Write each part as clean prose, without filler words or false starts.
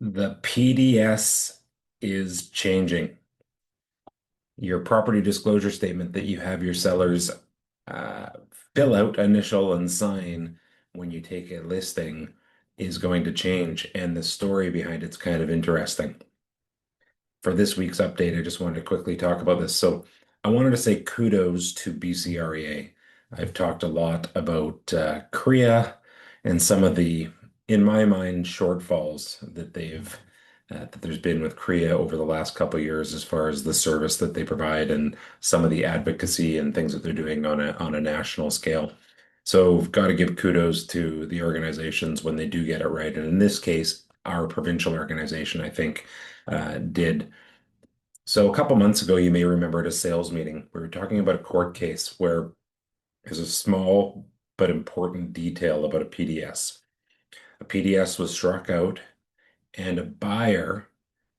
The PDS is changing. Your property disclosure statement that you have your sellers uh, fill out, initial, and sign when you take a listing is going to change. And the story behind it's kind of interesting. For this week's update, I just wanted to quickly talk about this. So I wanted to say kudos to BCREA. I've talked a lot about Korea and some of the, in my mind, shortfalls that there's been with Korea over the last couple of years as far as the service that they provide and some of the advocacy and things that they're doing on a national scale. So we've got to give kudos to the organizations when they do get it right. And in this case, our provincial organization, I think, did. So a couple months ago, you may remember at a sales meeting, we were talking about a court case where there's a small but important detail about a PDS. A PDS was struck out, and a buyer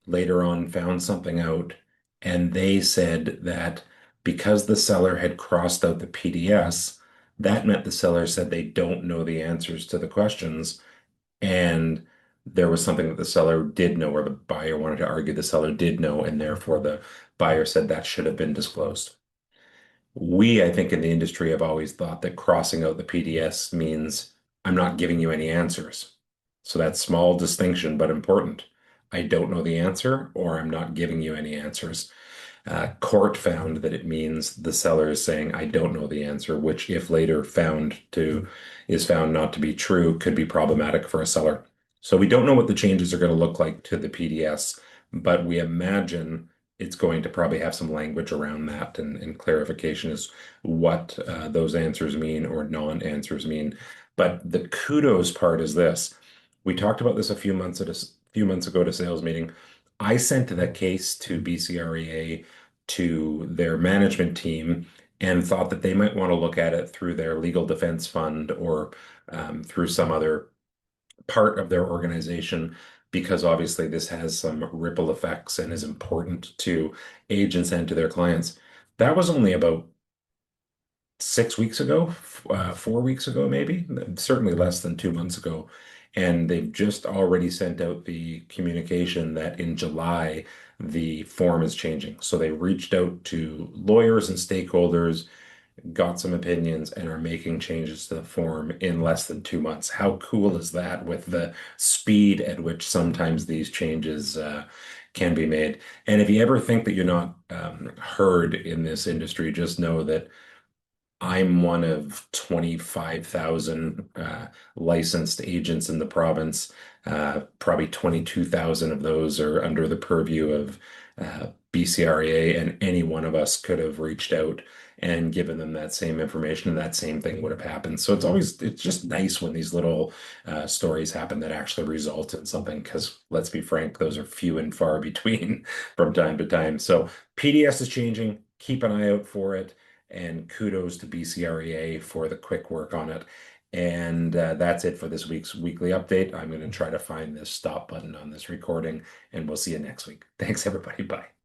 later on found something out, and they said that because the seller had crossed out the PDS, that meant the seller said they don't know the answers to the questions, and there was something that the seller did know, or the buyer wanted to argue the seller did know, and therefore the buyer said that should have been disclosed. We, I think, in the industry have always thought that crossing out the PDS means I'm not giving you any answers. So that small distinction, but important. I don't know the answer, or I'm not giving you any answers. Court found that it means the seller is saying, I don't know the answer, which if later is found not to be true, could be problematic for a seller. So we don't know what the changes are going to look like to the PDS, but we imagine it's going to probably have some language around that and clarification as what those answers mean or non-answers mean. But the kudos part is this. We talked about this few months ago at a sales meeting. I sent that case to BCREA to their management team and thought that they might want to look at it through their legal defense fund or through some other part of their organization, because obviously this has some ripple effects and is important to agents and to their clients. That was only about 6 weeks ago, 4 weeks ago, maybe, certainly less than 2 months ago. And they've just already sent out the communication that in July, the form is changing. So they reached out to lawyers and stakeholders, got some opinions, and are making changes to the form in less than 2 months. How cool is that with the speed at which sometimes these changes can be made? And if you ever think that you're not heard in this industry, just know that I'm one of 25,000 licensed agents in the province. Probably 22,000 of those are under the purview of BCREA, and any one of us could have reached out and given them that same information, and that same thing would have happened. So it's just nice when these little stories happen that actually result in something, because let's be frank, those are few and far between from time to time. So PDS is changing. Keep an eye out for it. And kudos to BCREA for the quick work on it. And that's it for this week's weekly update. I'm going to try to find this stop button on this recording, and we'll see you next week. Thanks, everybody. Bye.